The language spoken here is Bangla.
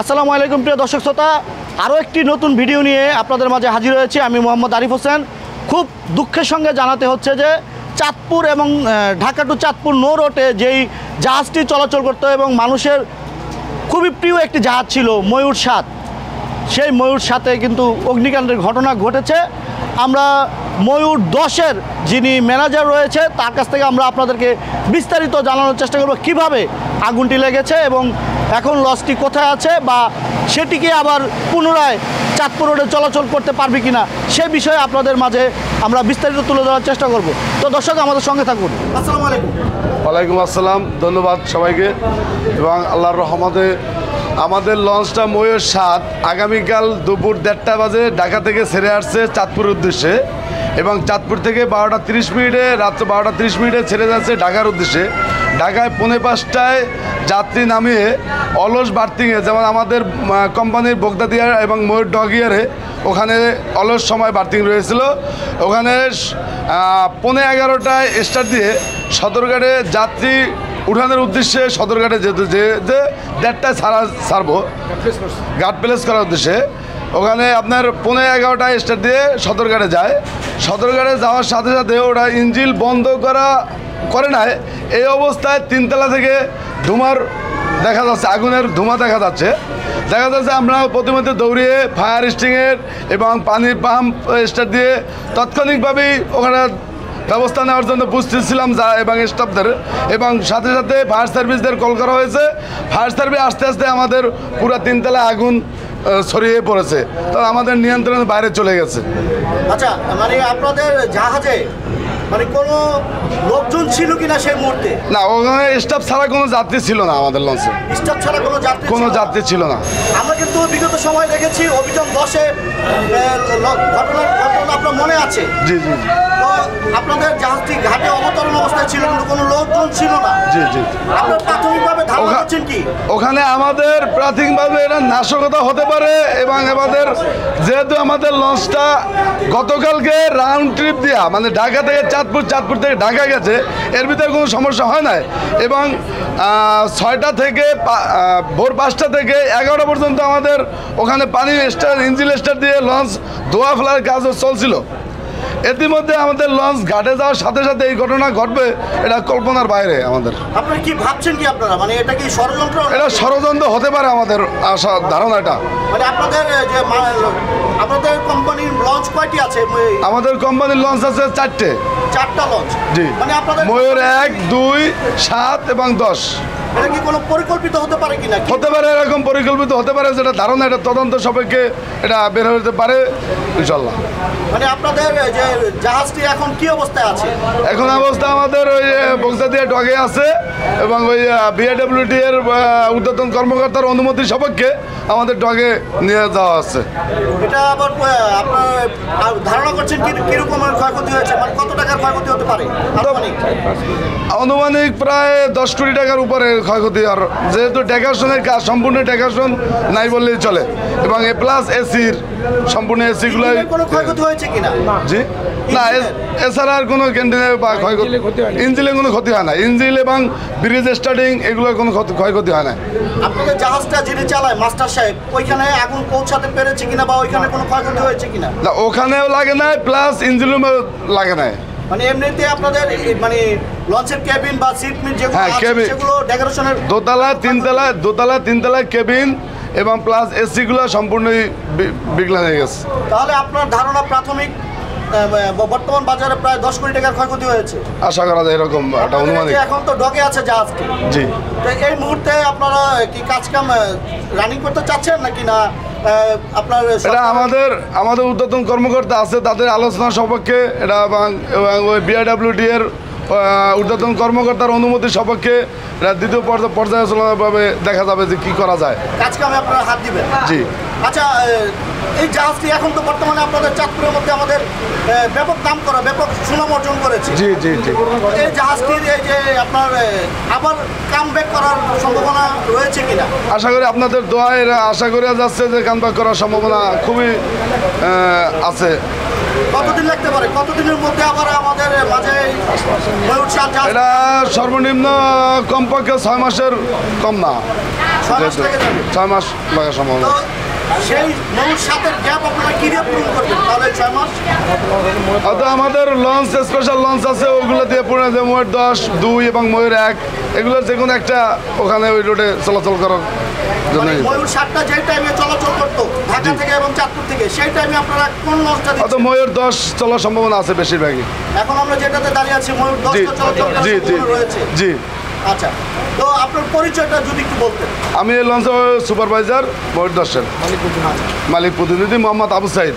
আসসালামু আলাইকুম প্রিয় দর্শক শ্রোতা, আরও একটি নতুন ভিডিও নিয়ে আপনাদের মাঝে হাজির হয়েছি। আমি মোহাম্মদ আরিফ হোসেন। খুব দুঃখের সঙ্গে জানাতে হচ্ছে যে চাঁদপুর এবং ঢাকা টু চাঁদপুর নৌ রোডে যেই জাহাজটি চলাচল করতো এবং মানুষের খুবই প্রিয় একটি জাহাজ ছিল ময়ূর ৭, সেই ময়ূর ৭-এ কিন্তু অগ্নিকাণ্ডের ঘটনা ঘটেছে। আমরা ময়ূর ১০-এর যিনি ম্যানেজার রয়েছে তার কাছ থেকে আমরা আপনাদেরকে বিস্তারিত জানানোর চেষ্টা করব কীভাবে আগুনটি লেগেছে এবং এখন লঞ্চটি কোথায় আছে বা সেটিকে আবার পুনরায় চাঁদপুর রোডে চলাচল করতে পারবে কিনা সে বিষয়ে আপনাদের মাঝে আমরা বিস্তারিত তুলে ধরার চেষ্টা করব। তো দর্শক আমাদের সঙ্গে থাকুন। আসসালামু আলাইকুম। ওয়ালাইকুম আসসালাম, ধন্যবাদ সবাইকে। এবং আল্লাহর রহমতে আমাদের লঞ্চটা ময়ূর ৭ আগামীকাল দুপুর ১:৩০ বাজে ঢাকা থেকে ছেড়ে আসছে চাঁদপুরের উদ্দেশ্যে এবং চাঁদপুর থেকে ১২টা ৩০ মিনিটে রাত্র ১২টা ৩০ মিনিটে ছেড়ে যাচ্ছে ঢাকার উদ্দেশ্যে। ঢাকায় ৫:৩০টায় যাত্রী নামিয়ে অলস বার্থিংয়ে, যেমন আমাদের কোম্পানির বগদাদিয়ার এবং ময়ূর ডগিয়ারে ওখানে অলস সময় বার্থিং রয়েছিল। ওখানে 11:15টায় স্টার্ট দিয়ে সদরঘাটে যাত্রী উঠানোর উদ্দেশ্যে সদরঘাটে যেতে যে ১:৩০টায় ছাড়বো ঘাট প্লেস করার উদ্দেশ্যে। ওখানে আপনার 11:15টায় স্টার্ট দিয়ে সদরঘাটে যায়। সদরঘাটে যাওয়ার সাথে সাথে ওরা ইঞ্জিন বন্ধ করে নাই। এই অবস্থায় ৩তলা থেকে ধোঁয়ার দেখা যাচ্ছে, আগুনের ধোঁয়া দেখা যাচ্ছে। আমরা প্রতিমধ্যে দৌড়িয়ে ফায়ার এক্সটিংয়ের এবং পানির পাম্প স্টার্ট দিয়ে তাৎক্ষণিকভাবেই ওখানে ব্যবস্থা নেওয়ার জন্য বুঝতেছিলাম এবং স্টাফদের, এবং সাথে সাথে ফায়ার সার্ভিসদের কল করা হয়েছে। ফায়ার সার্ভিস আস্তে আস্তে আমাদের পুরো ৩তলায় আগুন ছড়িয়ে পড়েছে, তো আমাদের নিয়ন্ত্রণের বাইরে চলে গেছে। আচ্ছা, মানে আপনাদের জাহাজে মানে কোনো লোকজন ছিল কিনা সেই মুহূর্তে? না, ওখানে স্টাফ ছাড়া কোনো যাত্রী ছিল না। আমাদের লঞ্চে স্টাফ ছাড়া কোনো যাত্রী ছিল না। আমরা কিন্তু বিগত সময় দেখেছি অভিযান 10-এ ঘটনা আপনার মনে আছে? জি জি জি। তো আপনাদের জাহাজটি ঘাটে অবতরণ অবস্থায় ছিল কিন্তু কোনো লোকজন ছিল না। জি জি। আপনার প্রাথমিকভাবে ধারণা করছেন কি? ওখানে আমাদের প্রাথমিকভাবে এটা নাশকতা হতে পারে এবং আমাদের যেহেতু আমাদের লঞ্চটা গতকালকে রাউন্ড ট্রিপ দেওয়া, মানে ঢাকা থেকে চাঁদপুর থেকে ঢাকা গেছে, এর ভিতরে কোনো সমস্যা হয় না। এবং 6টা থেকে ভোর 5টা থেকে 11টা পর্যন্ত আমাদের ওখানে পানি ইঞ্জিন স্টার্ট দিয়ে লঞ্চ ধোয়া ফেলার কাজও চলছিল। ইতিমধ্যে আমাদের লঞ্চ ঘাটে যাওয়ার সাথে সাথে এই ঘটনা ঘটবে, এটা কল্পনার বাইরে আমাদের। আপনারা কি ভাবছেন কি আপনারা, মানে এটা কি ষড়যন্ত্র? এটা ষড়যন্ত্র হতে পারে আমাদের আশা ধারণা। এটা মানে আপনাদের কোম্পানির লঞ্চ কয়টি আছে? আমাদের কোম্পানির লঞ্চ আছে 4টা লঞ্চ। জি। মানে আপনাদের ময়ূর 1, 2, 7 এবং 10। এটা কি কোনো পরিকল্পিত হতে পারে কিনা? হতে পারে, এরকম পরিকল্পিত হতে পারে, যেটা ধারণা, এটা তদন্ত সাপেক্ষে এটা বের হতে পারে ইনশাল্লাহ। মানে আপনাদের যে জাহাজটি এখন কি অবস্থায় আছে? এখন অবস্থা আমাদের ওই বগদাদিয়া ডগে আছে এবং ওই বিআইডব্লিউটি এর ঊর্ধ্বতন কর্মকর্তার অনুমতি সাপেক্ষে আমাদের ডগে নিয়ে যাওয়া আছে। এটা আবার আপনার ধারণা করছেন কিরকম ক্ষয়ক্ষতি হয়েছে, মানে কত টাকার ক্ষয়ক্ষতি হতে পারে? আনুমানিক প্রায় 10 কোটি টাকার উপরে ক্ষয়ক্ষতি। আর যেহেতু ডেকাশনের কাজ, সম্পূর্ণ ডেকাশন নাই বললেই চলে, এবং এ প্লাস এসির সম্পূর্ণ এসিগুলো কোনো ক্ষয়ক্ষতি হয়েছে কিনা? জি না, এছাড়া আর কোনো ক্যান্টিনে বা ইঞ্জিনে কোনো ক্ষতি হয় না। ইঞ্জিন এবং ব্রিজ স্টার্টিং এগুলোর কোনো ক্ষয়ক্ষতি হয় না। আপনাদের জাহাজটা যিনি চালায় মাস্টার সাহেব, ওইখানে আগুন পৌঁছাতে পেরেছে কিনা বা ওইখানে কোনো ক্ষয়ক্ষতি হয়েছে কিনা? না, ওখানেও লাগে না, প্লাস ইঞ্জিনও লাগে না। মানে এমনিতে আপনাদের মানে লঞ্চের কেবিন বা সিট মিট যেগুলো আছে সেগুলো ডেকোরেশনের দোতলা তিনতলায় কেবিন এবং প্লাস এসিগুলো সম্পূর্ণই বিঘ্ন হয়ে গেছে। তাহলে আপনার ধারণা প্রাথমিক বর্তমান বাজারে প্রায় 10 কোটি টাকার ক্ষয়ক্ষতি হয়েছে আশা করা যায়, এরকম একটা অনুমান। এখন তো ডগে আছে জাহাজটি। জি। তো এই মুহূর্তে আপনারা কি কাজকাম রানিং করতে চাচ্ছেন নাকি না? আপনার এটা আমাদের ঊর্ধ্বতন কর্মকর্তা আছে, তাদের আলোচনা সপক্ষে এটা ওই বিআইডব্লিউটি এর ঊর্ধ্বতন কর্মকর্তার অনুমতি সপক্ষে দ্বিতীয় পর্যালোচনাভাবে দেখা যাবে যে কি করা যায়। কাজকামে আপনারা হাত দিবেন? জি। আচ্ছা, এই জাহাজটি এখন তো বর্তমানে আপনাদের চাঁদপুরের মধ্যে আমাদের ব্যাপক নাম করা, ব্যাপক সুনাম অর্জন করেছে। জি জি জি। এই জাহাজটির এই যে আপনার আবার কামব্যাক করার সম্ভাবনা রয়েছে কিনা? আশা করি আপনাদের দোয়ায় আশা করা যাচ্ছে যে কামব্যাক করার সম্ভাবনা খুবই আছে। কতদিন লাগতে পারে? কতদিনের মধ্যে আবার আমাদের মাঝে এই ময়ূর সার চাষ এটা সর্বনিম্ন কমপক্ষে 6 মাসের কম না, 6 মাস লেগে যাবে? 6 মাস লাগার সম্ভাবনা। তো সেই ময়ূর সাথের গ্যাপ আপনারা কি দিয়ে পূরণ করবেন তাহলে 6 মাস? হয়তো আমাদের লঞ্চ, স্পেশাল লঞ্চ আছে, ওগুলো দিয়ে পড়ে যে ময়ূর 10, 2 এবং ময়ূর 1 এগুলোর যে কোনো একটা ওখানে ওই রোডে চলাচল করার জন্য। মানে ময়ূর সারটা যেই টাইমে চলাচল করতো ঢাকা থেকে এবং চাঁদপুর থেকে, সেই টাইমে আপনারা কোন লঞ্চটা হয়তো দিচ্ছেন? ময়ূর 10 চলার সম্ভাবনা আছে বেশিরভাগই। এখন আমরা যেটাতে দাঁড়িয়ে আছি ময়ূর জি 10টা চলাচল করার জি জি সম্ভাবনা রয়েছে। জি। আচ্ছা, তো আপনার পরিচয়টা যদি একটু বলতেন। আমি এই লঞ্চের সুপারভাইজার ময়ূর 10-এর মালিক প্রতিনিধি মোহাম্মদ আবু সাইদ।